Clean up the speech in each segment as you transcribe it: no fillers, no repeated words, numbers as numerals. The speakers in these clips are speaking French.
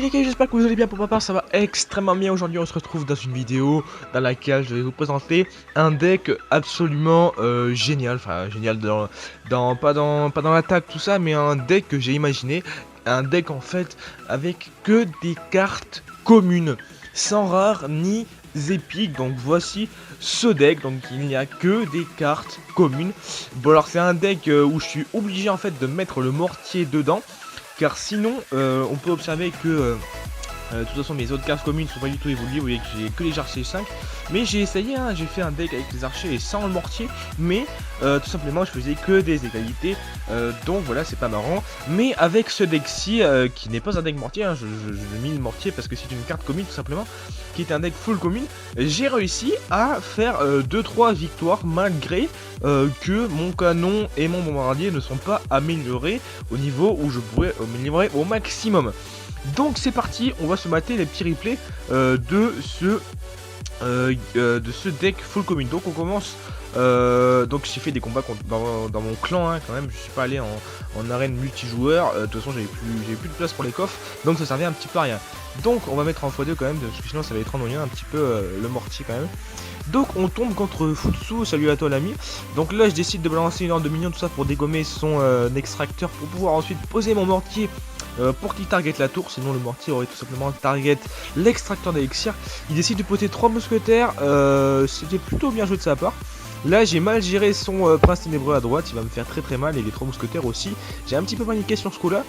les gars, j'espère que vous allez bien. Pour ma part, ça va extrêmement bien. Aujourd'hui, on se retrouve dans une vidéo dans laquelle je vais vous présenter un deck absolument génial. Enfin, génial pas dans l'attaque, tout ça, mais un deck que j'ai imaginé. Un deck en fait avec que des cartes communes, sans rares ni épiques. Donc voici ce deck, donc il n'y a que des cartes communes. Bon, alors c'est un deck où je suis obligé en fait de mettre le mortier dedans, car sinon on peut observer que de toute façon mes autres cartes communes sont pas du tout évoluées. Vous voyez que j'ai que les archers 5, mais j'ai essayé, hein, j'ai fait un deck avec les archers et sans le mortier, mais tout simplement je faisais que des égalités, donc voilà, c'est pas marrant. Mais avec ce deck-ci, qui n'est pas un deck mortier, hein, je mis le mortier parce que c'est une carte commune tout simplement, qui est un deck full commune, j'ai réussi à faire 2-3 victoires malgré que mon canon et mon bombardier ne sont pas améliorés au niveau où je pourrais améliorer au maximum. Donc c'est parti, on va se mater les petits replays de ce deck full commune. Donc on commence, donc j'ai fait des combats dans mon clan, hein, quand même. Je suis pas allé en arène multijoueur, de toute façon j'avais plus de place pour les coffres, donc ça servait un petit peu à rien. Donc on va mettre en x2 quand même, parce que sinon ça va être ennuyant un petit peu le mortier quand même. Donc on tombe contre Futsu, salut à toi l'ami. Donc là je décide de balancer une horde de minions, tout ça pour dégommer son extracteur, pour pouvoir ensuite poser mon mortier pour qu'il target la tour. Sinon le mortier aurait tout simplement target l'extracteur d'élixir. Il décide de poser 3 mousquetaires, c'était plutôt bien joué de sa part. Là j'ai mal géré son prince ténébreux à droite, il va me faire très mal, et les 3 mousquetaires aussi. J'ai un petit peu paniqué sur ce coup là.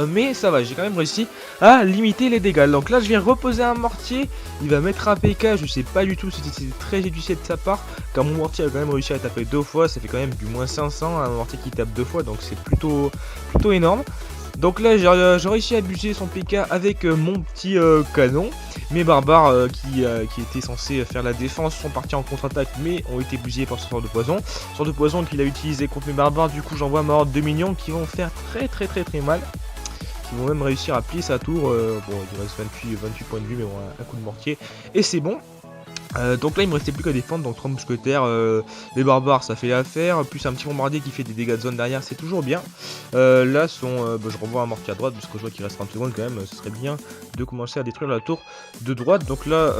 Mais ça va, j'ai quand même réussi à limiter les dégâts. Donc là je viens reposer un mortier, il va mettre un PK, je sais pas du tout si c'était très judicieux de sa part, car mon mortier a quand même réussi à taper 2 fois, ça fait quand même du moins 500, un mortier qui tape 2 fois, donc c'est plutôt énorme. Donc là j'ai réussi à abuser son PK avec mon petit canon. Mes barbares qui étaient censés faire la défense sont partis en contre-attaque, mais ont été bousillés par ce sort de poison. Sort de poison qu'il a utilisé contre mes barbares. Du coup j'envoie ma horde de minions qui vont faire très mal. Qui vont même réussir à plier sa tour. Bon, il reste 28 points de vue, mais bon, un coup de mortier et c'est bon. Donc là il me restait plus qu'à défendre, donc 3 mousquetaires, les barbares ça fait l'affaire, plus un petit bombardier qui fait des dégâts de zone derrière, c'est toujours bien. Là je renvoie un mortier à droite parce que je vois qu'il reste 30 secondes quand même, ce serait bien de commencer à détruire la tour de droite. Donc là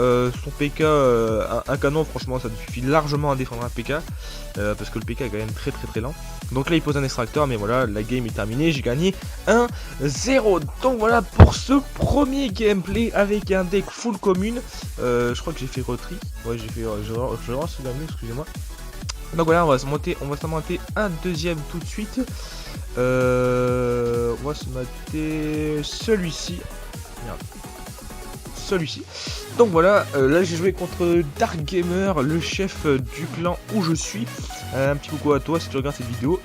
son PK, un canon franchement ça suffit largement à défendre un PK, parce que le PK est quand même très lent. Donc là il pose un extracteur, mais voilà, la game est terminée, j'ai gagné 1-0. Donc voilà pour ce premier gameplay avec un deck full commune. Je crois que j'ai fait retri. Ouais, j'ai fait. Je lance la mieux, excusez-moi. Donc voilà, on va se monter un deuxième tout de suite. On va se mater celui-ci. Merde. Celui-ci. Donc voilà, là j'ai joué contre Dark Gamer, le chef du clan où je suis. Un petit coucou à toi si tu regardes cette vidéo.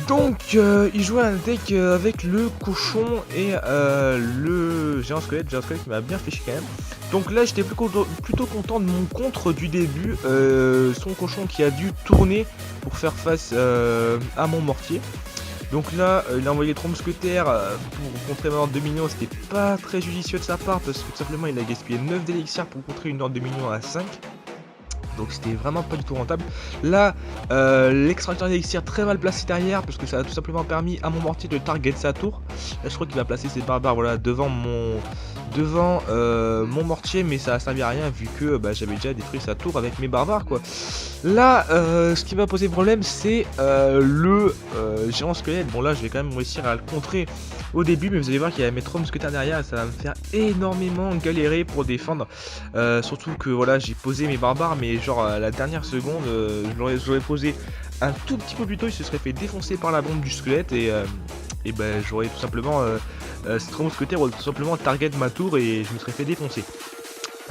Donc il jouait un deck avec le cochon et le géant squelette qui m'a bien fait chier quand même. Donc là j'étais plutôt content de mon contre du début, son cochon qui a dû tourner pour faire face à mon mortier. Donc là il a envoyé 3 mousquetaires pour contrer ma horde de minions, c'était pas très judicieux de sa part parce que tout simplement il a gaspillé 9 d'élixir pour contrer une horde de minions à 5. Donc c'était vraiment pas du tout rentable. Là l'extracteur d'élixir très mal placé derrière, parce que ça a tout simplement permis à mon mortier de target sa tour. Là je crois qu'il va placer ses barbares, voilà, devant mon mortier, mais ça a servi à rien vu que j'avais déjà détruit sa tour avec mes barbares quoi. Là ce qui va poser problème c'est le géant squelette. Bon là je vais quand même réussir à le contrer au début, mais vous allez voir qu'il y a mes 3 mousquetaires derrière et ça va me faire énormément galérer pour défendre, surtout que voilà j'ai posé mes barbares, mais genre à la dernière seconde je l'aurais posé un tout petit peu plus tôt, il se serait fait défoncer par la bombe du squelette et j'aurais tout simplement ces 3 mousquetaires auraient tout simplement target ma tour et je me serais fait défoncer.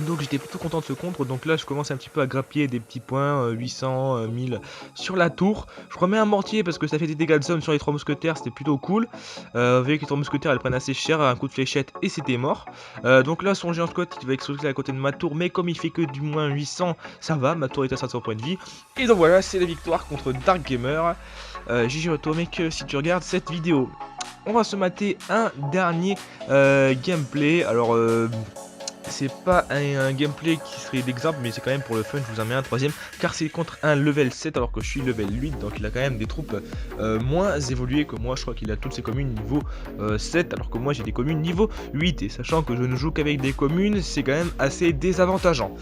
Donc j'étais plutôt content de ce contre. Donc là je commence un petit peu à grappiller des petits points, 800, 1000 sur la tour. Je remets un mortier parce que ça fait des dégâts de somme sur les 3 mousquetaires, c'était plutôt cool. Vu que les 3 mousquetaires elles prennent assez cher, un coup de fléchette et c'était mort. Donc là son géant squat il va exploser à côté de ma tour, mais comme il fait que du moins 800, ça va, ma tour est à 500 points de vie. Et donc voilà, c'est la victoire contre Dark Gamer. GG à toi mec si tu regardes cette vidéo. On va se mater un dernier gameplay. Alors c'est pas un gameplay qui serait d'exemple, mais c'est quand même pour le fun, je vous en mets un troisième, car c'est contre un level 7 alors que je suis level 8, donc il a quand même des troupes moins évoluées que moi. Je crois qu'il a toutes ses communes niveau 7, alors que moi j'ai des communes niveau 8, et sachant que je ne joue qu'avec des communes, c'est quand même assez désavantageant.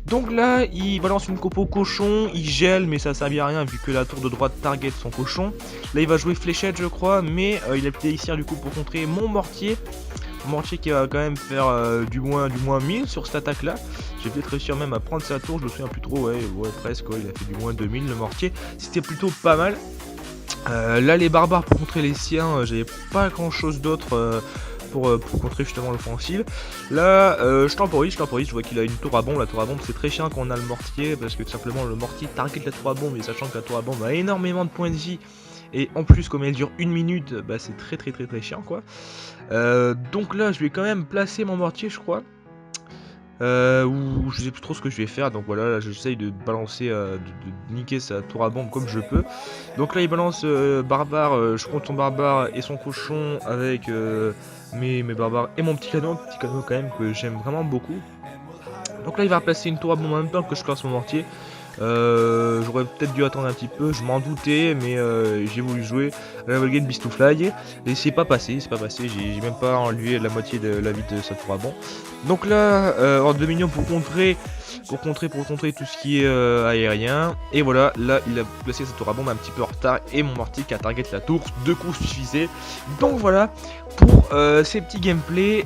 Donc là, il balance une copo cochon, il gèle, mais ça servit à rien vu que la tour de droite target son cochon. Là, il va jouer fléchette, je crois, mais il a peut-être ici du coup pour contrer mon mortier. Mortier qui va quand même faire du moins 1000 sur cette attaque là. J'ai peut-être réussi même à prendre sa tour, je me souviens plus trop, ouais presque, ouais, il a fait du moins 2000 le mortier. C'était plutôt pas mal. Là les barbares pour contrer les siens, j'avais pas grand chose d'autre pour contrer justement l'offensive. Là je temporise, je vois qu'il a une tour à bombe. La tour à bombe c'est très chiant quand on a le mortier, parce que tout simplement le mortier target la tour à bombe, et sachant que la tour à bombe a énormément de points de vie, et en plus comme elle dure 1 minute, bah c'est très chiant quoi. Donc là je vais quand même placer mon mortier je crois. Ou je sais plus trop ce que je vais faire, donc voilà, là j'essaye de balancer, de niquer sa tour à bombe comme je peux. Donc là il balance barbare, je compte son barbare et son cochon avec mes barbares et mon petit canon quand même que j'aime vraiment beaucoup. Donc là il va placer une tour à bombe en même temps que je classe mon mortier. J'aurais peut-être dû attendre un petit peu, je m'en doutais, mais j'ai voulu jouer Revolgate Beast to Fly et c'est pas passé, j'ai même pas enlevé la moitié de la vie de sa tour à bombe. Donc là, hors de minions pour contrer tout ce qui est aérien, et voilà, là il a placé sa tour à bombe un petit peu en retard, et mon mortier qui a target la tour, 2 coups suffisaient. Donc voilà, pour ces petits gameplays.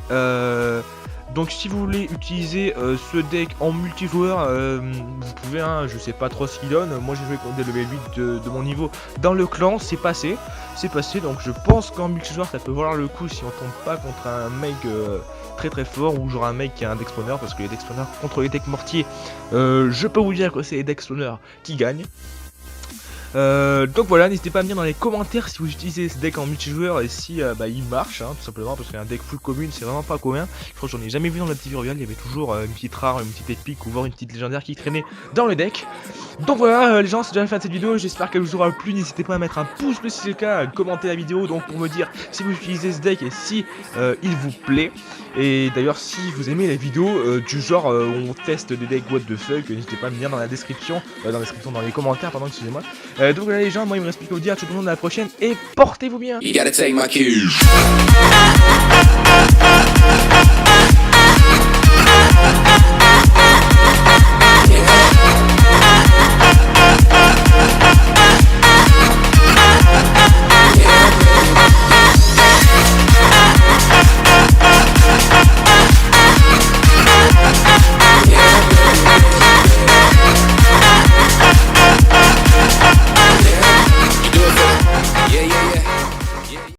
Donc si vous voulez utiliser ce deck en multijoueur, vous pouvez, hein, je sais pas trop ce qu'il donne. Moi j'ai joué contre des level 8 de mon niveau dans le clan, c'est passé, donc je pense qu'en multijoueur ça peut valoir le coup si on tombe pas contre un mec très fort, ou genre un mec qui a un deck spawner, parce que les deck spawners contre les decks mortiers, je peux vous dire que c'est les deck spawners qui gagnent. Donc voilà, n'hésitez pas à me dire dans les commentaires si vous utilisez ce deck en multijoueur et si bah, il marche, hein, tout simplement, parce qu'un deck full commune c'est vraiment pas commun. Je crois que j'en ai jamais vu dans la petite Royale, il y avait toujours une petite rare, une petite épique ou voire une petite légendaire qui traînait dans le deck. Donc voilà les gens, c'est déjà la fin de cette vidéo, j'espère qu'elle vous aura plu. N'hésitez pas à mettre un pouce bleu si c'est le cas, à commenter la vidéo donc pour me dire si vous utilisez ce deck et si il vous plaît. Et d'ailleurs si vous aimez les vidéos du genre où on teste des decks what the fuck, n'hésitez pas à me dire dans la description, dans les commentaires, pardon, excusez-moi. Donc voilà les gens, moi il me reste plus qu'à vous dire tout le monde à la prochaine et portez-vous bien.